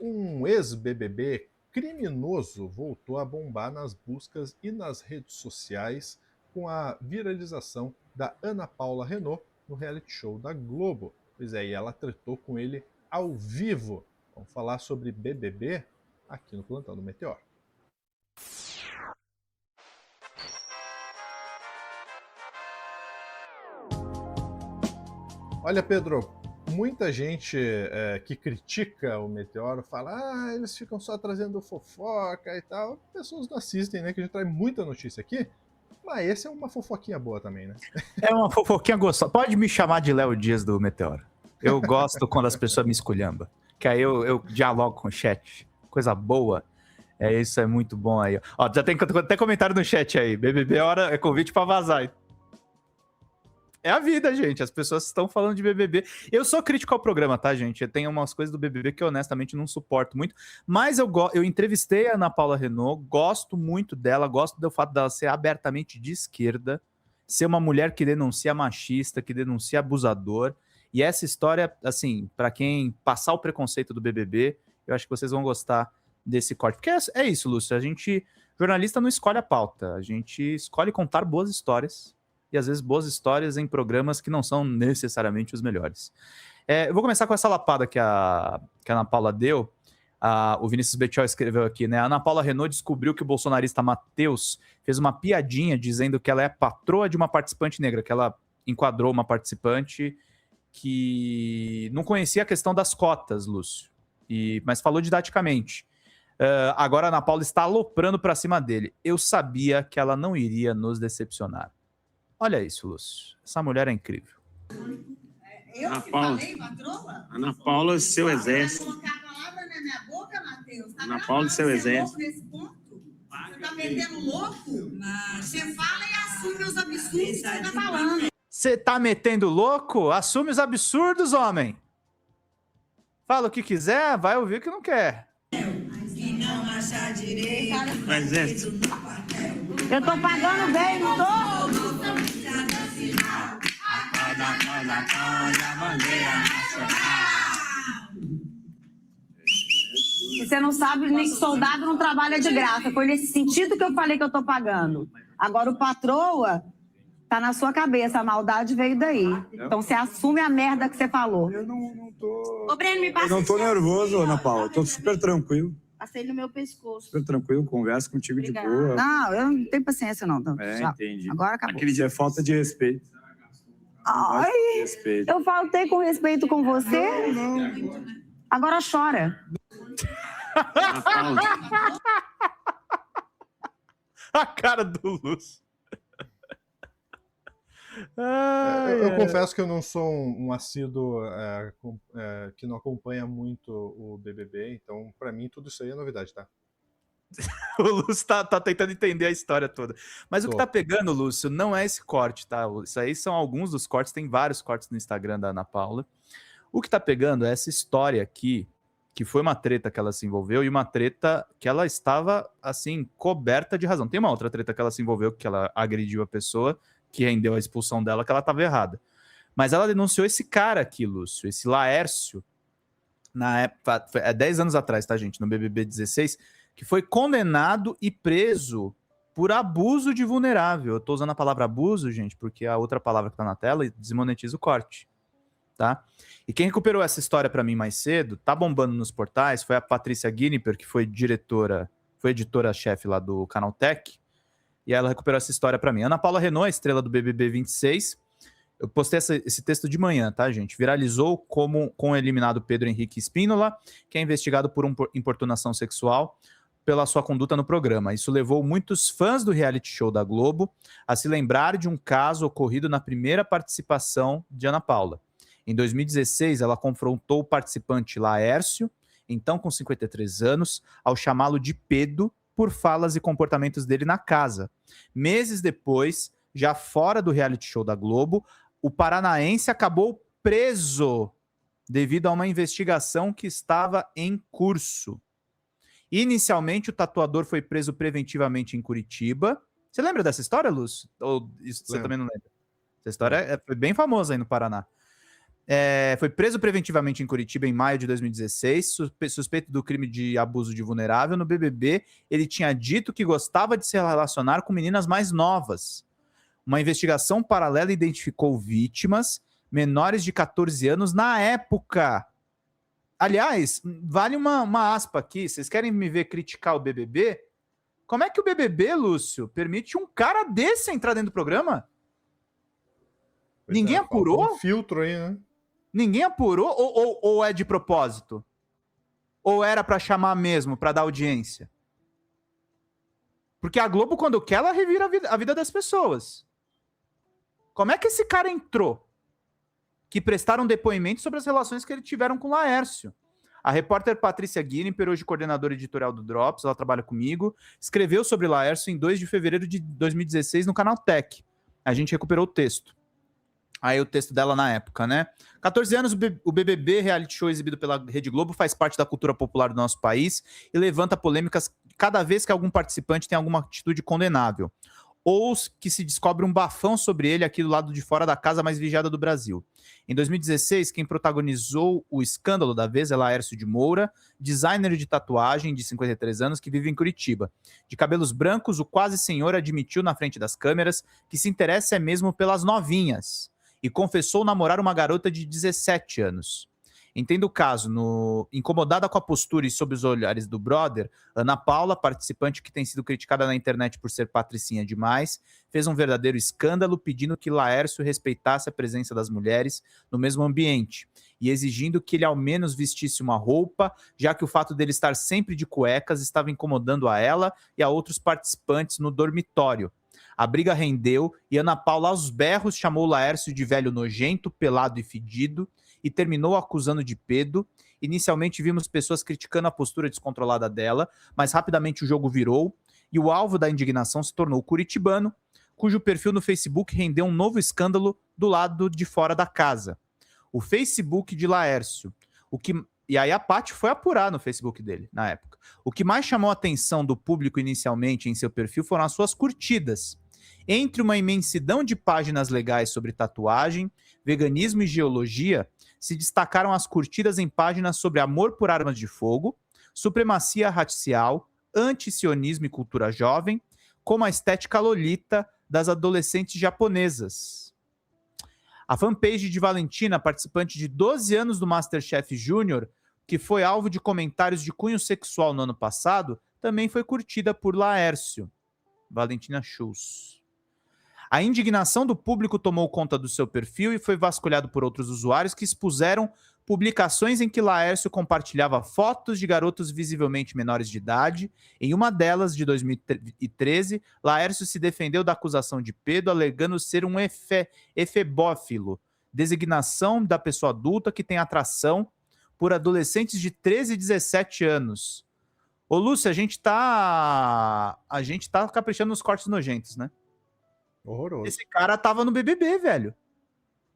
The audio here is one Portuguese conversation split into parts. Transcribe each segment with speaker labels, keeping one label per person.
Speaker 1: Um ex-BBB criminoso voltou a bombar nas buscas e nas redes sociais com a viralização da Ana Paula Renault no reality show da Globo. Pois é, e ela tretou com ele ao vivo. Vamos falar sobre BBB aqui no Plantão do Meteor. Olha, Pedro, muita gente que critica o Meteoro fala: eles ficam só trazendo fofoca e tal. Pessoas não assistem, né? Que a gente traz muita notícia aqui. Mas esse é uma fofoquinha boa também, né?
Speaker 2: É uma fofoquinha gostosa. Pode me chamar de Léo Dias do Meteoro. Eu gosto quando as pessoas me esculhambam. Que aí eu dialogo com o chat. Coisa boa. Isso é muito bom aí. Ó, já tem até comentário no chat aí. BBB é convite pra vazar. É a vida, gente. As pessoas estão falando de BBB. Eu sou crítico ao programa, tá, gente? Tem umas coisas do BBB que eu honestamente não suporto muito. Mas eu entrevistei a Ana Paula Renault, gosto muito dela, gosto do fato dela ser abertamente de esquerda, ser uma mulher que denuncia machista, que denuncia abusador. E essa história, assim, para quem passar o preconceito do BBB, eu acho que vocês vão gostar desse corte. Porque é isso, Lúcio. Jornalista não escolhe a pauta. A gente escolhe contar boas histórias. E às vezes boas histórias em programas que não são necessariamente os melhores. Eu vou começar com essa lapada que a Ana Paula deu. O Vinícius Bettiol escreveu aqui, né? A Ana Paula Renault descobriu que o bolsonarista Matheus fez uma piadinha dizendo que ela é patroa de uma participante negra, que ela enquadrou uma participante que não conhecia a questão das cotas, Lúcio, mas falou didaticamente. Agora a Ana Paula está aloprando para cima dele. Eu sabia que ela não iria nos decepcionar. Olha isso, Lúcio. Essa mulher é incrível.
Speaker 3: Ana Paula, Ana Paula, seu exército.
Speaker 4: Colocar a palavra na minha boca, Matheus.
Speaker 3: Ana Paula, seu exército.
Speaker 4: Nesse ponto? Você tá metendo louco? Você fala e assume os absurdos que você tá falando.
Speaker 2: Você tá metendo louco? Assume os absurdos, homem. Fala o que quiser, vai ouvir o que não quer.
Speaker 4: E não achar direito.
Speaker 3: O exército.
Speaker 4: Eu tô pagando bem, não tô? Você não sabe nem que soldado não trabalha de graça. Foi nesse sentido que eu falei que eu tô pagando. Agora o patroa tá na sua cabeça. A maldade veio daí. Então você assume a merda que você falou.
Speaker 5: Eu não tô...
Speaker 4: Ô, Breno, me passa.
Speaker 5: Eu não tô nervoso, Ana Paula. Tô super tranquilo.
Speaker 4: Passei no meu pescoço.
Speaker 5: Super tranquilo, converso contigo de boa.
Speaker 4: Não, eu não tenho paciência, não.
Speaker 5: Entendi.
Speaker 4: Agora acabou.
Speaker 5: Aquele dia é falta de respeito.
Speaker 4: Ai,
Speaker 5: Respeito.
Speaker 4: eu faltei com respeito com você?
Speaker 5: Não.
Speaker 4: Agora chora.
Speaker 3: Ana Paula.
Speaker 2: A cara do Lúcio.
Speaker 1: Eu confesso que eu não sou um assíduo que não acompanha muito o BBB, então pra mim tudo isso aí é novidade, tá?
Speaker 2: O Lúcio tá tentando entender a história toda. Mas o que tá pegando, Lúcio, não é esse corte, tá? Isso aí são alguns dos cortes, tem vários cortes no Instagram da Ana Paula. O que tá pegando é essa história aqui, que foi uma treta que ela se envolveu e uma treta que ela estava, assim, coberta de razão. Tem uma outra treta que ela se envolveu, que ela agrediu a pessoa, que rendeu a expulsão dela, que ela estava errada. Mas ela denunciou esse cara aqui, Lúcio, esse Laércio, na época, 10 anos atrás, tá, gente, no BBB 16, que foi condenado e preso por abuso de vulnerável. Eu tô usando a palavra abuso, gente, porque a outra palavra que tá na tela desmonetiza o corte, tá? E quem recuperou essa história para mim mais cedo, tá bombando nos portais, foi a Patrícia Guiniper, que foi editora-chefe lá do Canaltech, e ela recuperou essa história para mim. Ana Paula Renault, a estrela do BBB 26, eu postei esse texto de manhã, tá, gente? Viralizou com o eliminado Pedro Henrique Spínola, que é investigado por importunação sexual pela sua conduta no programa. Isso levou muitos fãs do reality show da Globo a se lembrar de um caso ocorrido na primeira participação de Ana Paula. Em 2016, ela confrontou o participante Laércio, então com 53 anos, ao chamá-lo de pedo por falas e comportamentos dele na casa. Meses depois, já fora do reality show da Globo, o paranaense acabou preso devido a uma investigação que estava em curso. Inicialmente, o tatuador foi preso preventivamente em Curitiba. Você lembra dessa história, Lúcio? Ou isso você também não lembra? Essa história foi bem famosa aí no Paraná. Foi preso preventivamente em Curitiba em maio de 2016, suspeito do crime de abuso de vulnerável. No BBB, ele tinha dito que gostava de se relacionar com meninas mais novas. Uma investigação paralela identificou vítimas menores de 14 anos na época. Aliás, vale uma aspa aqui. Vocês querem me ver criticar o BBB? Como é que o BBB, Lúcio, permite um cara desse entrar dentro do programa? Ninguém apurou?
Speaker 1: Um filtro aí, né?
Speaker 2: Ninguém apurou ou é de propósito? Ou era pra chamar mesmo, pra dar audiência? Porque a Globo, quando quer, ela revira a vida das pessoas. Como é que esse cara entrou? Que prestaram depoimento sobre as relações que eles tiveram com o Laércio. A repórter Patrícia Guinimper, hoje coordenadora editorial do Drops, ela trabalha comigo, escreveu sobre Laércio em 2 de fevereiro de 2016 no canal Tech. A gente recuperou o texto. Aí o texto dela na época, né? 14 anos, o BBB, reality show exibido pela Rede Globo, faz parte da cultura popular do nosso país e levanta polêmicas cada vez que algum participante tem alguma atitude condenável. Ou que se descobre um bafão sobre ele aqui do lado de fora da casa mais vigiada do Brasil. Em 2016, quem protagonizou o escândalo da vez é Laércio de Moura, designer de tatuagem de 53 anos que vive em Curitiba. De cabelos brancos, o quase senhor admitiu na frente das câmeras que se interessa mesmo pelas novinhas e confessou namorar uma garota de 17 anos. Entendo o caso. Incomodada com a postura e sob os olhares do brother, Ana Paula, participante que tem sido criticada na internet por ser patricinha demais, fez um verdadeiro escândalo pedindo que Laércio respeitasse a presença das mulheres no mesmo ambiente e exigindo que ele ao menos vestisse uma roupa, já que o fato dele estar sempre de cuecas estava incomodando a ela e a outros participantes no dormitório. A briga rendeu e Ana Paula aos berros chamou Laércio de velho nojento, pelado e fedido e terminou acusando de pedo. Inicialmente vimos pessoas criticando a postura descontrolada dela, mas rapidamente o jogo virou e o alvo da indignação se tornou o curitibano, cujo perfil no Facebook rendeu um novo escândalo do lado de fora da casa. O Facebook de Laércio. E aí a Paty foi apurar no Facebook dele, na época. O que mais chamou a atenção do público inicialmente em seu perfil foram as suas curtidas. Entre uma imensidão de páginas legais sobre tatuagem, veganismo e geologia, se destacaram as curtidas em páginas sobre amor por armas de fogo, supremacia racial, antisionismo e cultura jovem, como a estética lolita das adolescentes japonesas. A fanpage de Valentina, participante de 12 anos do MasterChef Júnior, que foi alvo de comentários de cunho sexual no ano passado, também foi curtida por Laércio. Valentina Schultz. A indignação do público tomou conta do seu perfil e foi vasculhado por outros usuários que expuseram publicações em que Laércio compartilhava fotos de garotos visivelmente menores de idade. Em uma delas, de 2013, Laércio se defendeu da acusação de pedo, alegando ser um efebófilo, designação da pessoa adulta que tem atração por adolescentes de 13 e 17 anos. Ô, Lúcio, a gente tá caprichando nos cortes nojentos, né?
Speaker 1: Horroroso.
Speaker 2: Esse cara tava no BBB, velho.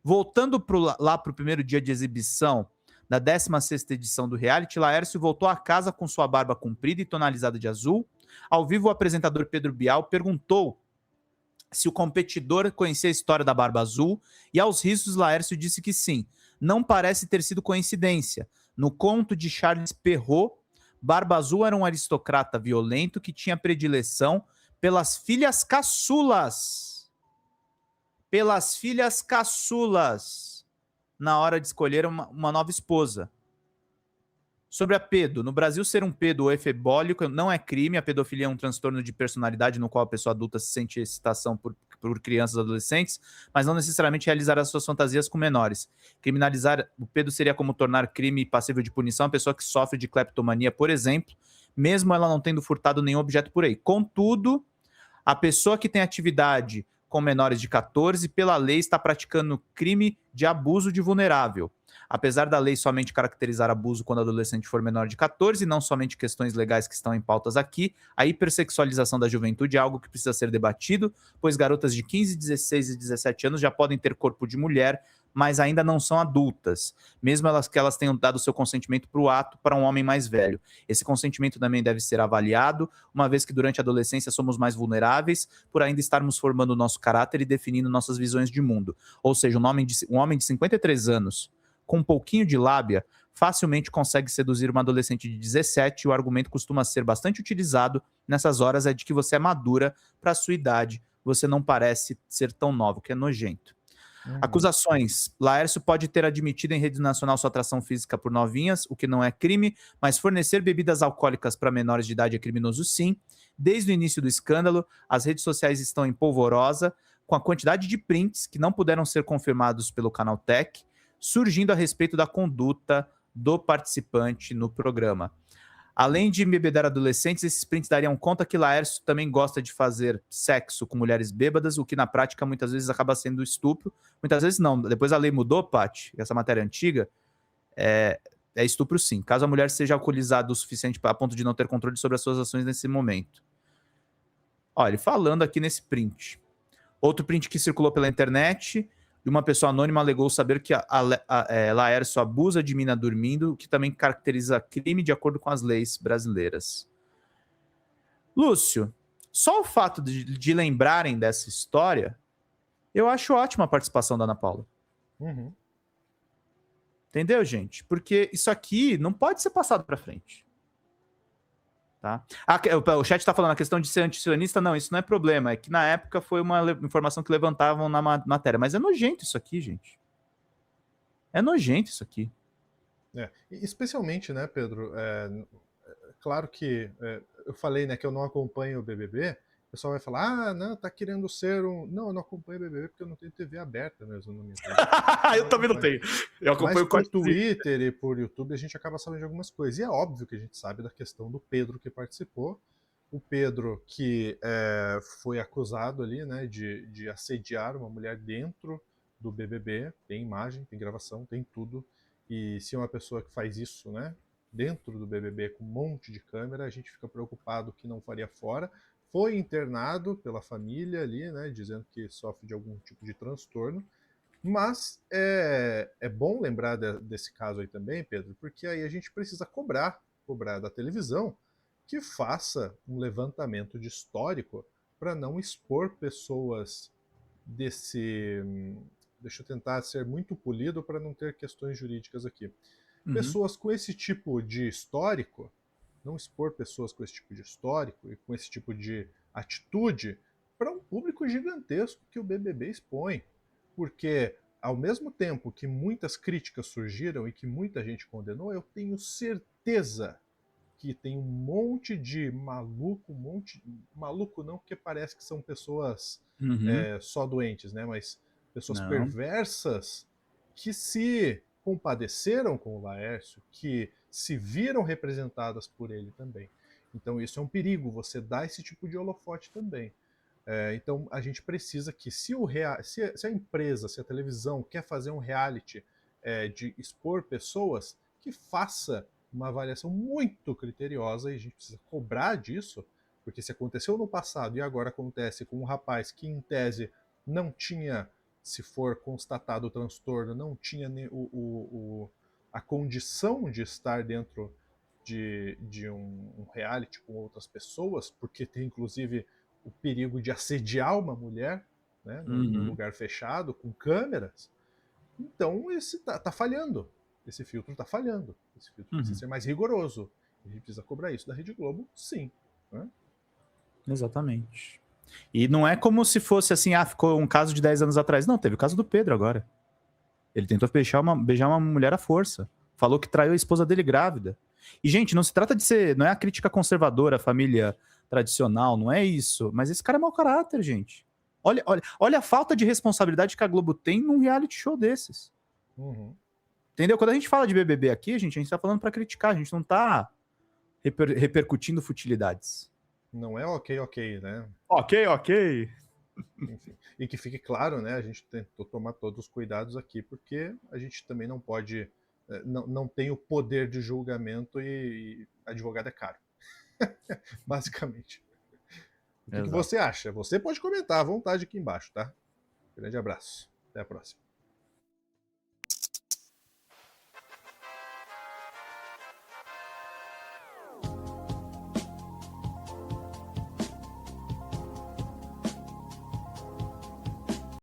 Speaker 2: Voltando lá pro primeiro dia de exibição da 16ª edição do reality, Laércio voltou a casa com sua barba comprida e tonalizada de azul. Ao vivo, o apresentador Pedro Bial perguntou se o competidor conhecia a história da barba azul e aos risos Laércio disse que sim. Não parece ter sido coincidência. No conto de Charles Perrault, Barba Azul era um aristocrata violento que tinha predileção pelas filhas caçulas. Pelas filhas caçulas, na hora de escolher uma nova esposa. Sobre a pedo. No Brasil, ser um pedo ou efebólico não é crime. A pedofilia é um transtorno de personalidade no qual a pessoa adulta se sente excitação por crianças e adolescentes, mas não necessariamente realizar as suas fantasias com menores. Criminalizar o pedo seria como tornar crime passível de punição a pessoa que sofre de cleptomania, por exemplo, mesmo ela não tendo furtado nenhum objeto por aí. Contudo, a pessoa que tem atividade com menores de 14, pela lei, está praticando crime de abuso de vulnerável. Apesar da lei somente caracterizar abuso quando o adolescente for menor de 14, e não somente questões legais que estão em pautas aqui, a hipersexualização da juventude é algo que precisa ser debatido, pois garotas de 15, 16 e 17 anos já podem ter corpo de mulher, mas ainda não são adultas, mesmo que elas tenham dado seu consentimento para o ato para um homem mais velho. Esse consentimento também deve ser avaliado, uma vez que durante a adolescência somos mais vulneráveis, por ainda estarmos formando o nosso caráter e definindo nossas visões de mundo. Ou seja, um homem de 53 anos com um pouquinho de lábia, facilmente consegue seduzir uma adolescente de 17 e o argumento costuma ser bastante utilizado nessas horas é de que você é madura para a sua idade, você não parece ser tão nova, o que é nojento. Acusações. Laércio pode ter admitido em rede nacional sua atração física por novinhas, o que não é crime, mas fornecer bebidas alcoólicas para menores de idade é criminoso sim. Desde o início do escândalo, as redes sociais estão em polvorosa, com a quantidade de prints que não puderam ser confirmados pelo canal Tech, surgindo a respeito da conduta do participante no programa. Além de embebedar adolescentes, esses prints dariam conta que Laércio também gosta de fazer sexo com mulheres bêbadas, o que na prática muitas vezes acaba sendo estupro. Muitas vezes não. Depois a lei mudou, Paty, essa matéria antiga, é estupro sim. Caso a mulher seja alcoolizada o suficiente a ponto de não ter controle sobre as suas ações nesse momento. Olha, ele falando aqui nesse print. Outro print que circulou pela internet, e uma pessoa anônima alegou saber que Laércio abusa de mina dormindo, o que também caracteriza crime de acordo com as leis brasileiras. Lúcio, só o fato de lembrarem dessa história, eu acho ótima a participação da Ana Paula. Entendeu, gente? Porque isso aqui não pode ser passado para frente. Tá? O chat está falando a questão de ser antisionista. Não, isso não é problema. É que na época foi uma informação que levantavam na matéria. Mas é nojento isso aqui, gente. É nojento isso aqui.
Speaker 1: Especialmente, né, Pedro? Claro que eu falei, né, que eu não acompanho o BBB. O pessoal vai falar, não, tá querendo ser um... Não, eu não acompanho o BBB porque eu não tenho TV aberta mesmo no meu TV.
Speaker 2: Eu também não tenho. Eu acompanho
Speaker 1: por Twitter e por YouTube a gente acaba sabendo de algumas coisas. E é óbvio que a gente sabe da questão do Pedro que participou. O Pedro que foi acusado ali, né, de assediar uma mulher dentro do BBB. Tem imagem, tem gravação, tem tudo. E se é uma pessoa que faz isso, né, dentro do BBB com um monte de câmera, a gente fica preocupado que não faria fora. Foi internado pela família ali, né, dizendo que sofre de algum tipo de transtorno. Mas é bom lembrar desse caso aí também, Pedro, porque aí a gente precisa cobrar da televisão que faça um levantamento de histórico para não expor pessoas desse... Deixa eu tentar ser muito polido para não ter questões jurídicas aqui. Pessoas com esse tipo de histórico, não expor pessoas com esse tipo de histórico e com esse tipo de atitude para um público gigantesco que o BBB expõe. Porque, ao mesmo tempo que muitas críticas surgiram e que muita gente condenou, eu tenho certeza que tem um monte de maluco, maluco não, porque parece que são pessoas só doentes, né? Mas pessoas perversas que se compadeceram com o Laércio, que se viram representadas por ele também. Então isso é um perigo, você dá esse tipo de holofote também. Então a gente precisa que se a empresa, se a televisão quer fazer um reality de expor pessoas, que faça uma avaliação muito criteriosa, e a gente precisa cobrar disso, porque se aconteceu no passado e agora acontece com um rapaz que em tese não tinha, se for constatado o transtorno, não tinha a condição de estar dentro de um reality com outras pessoas, porque tem inclusive o perigo de assediar uma mulher, né, num lugar fechado, com câmeras. Então esse tá falhando. Esse filtro tá falhando. Esse filtro precisa ser mais rigoroso. A gente precisa cobrar isso da Rede Globo, sim. Né?
Speaker 2: Exatamente. E não é como se fosse assim, ficou um caso de 10 anos atrás. Não, teve o caso do Pedro agora. Ele tentou beijar uma mulher à força. Falou que traiu a esposa dele grávida. E, gente, não se trata de ser... Não é a crítica conservadora, a família tradicional, não é isso. Mas esse cara é mau caráter, gente. Olha a falta de responsabilidade que a Globo tem num reality show desses. Entendeu? Quando a gente fala de BBB aqui, a gente tá falando pra criticar. A gente não tá repercutindo futilidades.
Speaker 1: Não é ok, né?
Speaker 2: Ok.
Speaker 1: Enfim. E que fique claro, né? A gente tentou tomar todos os cuidados aqui, porque a gente também não pode... Não tem o poder de julgamento e advogado é caro. Basicamente. O que você acha? Você pode comentar à vontade aqui embaixo, tá? Grande abraço. Até a próxima.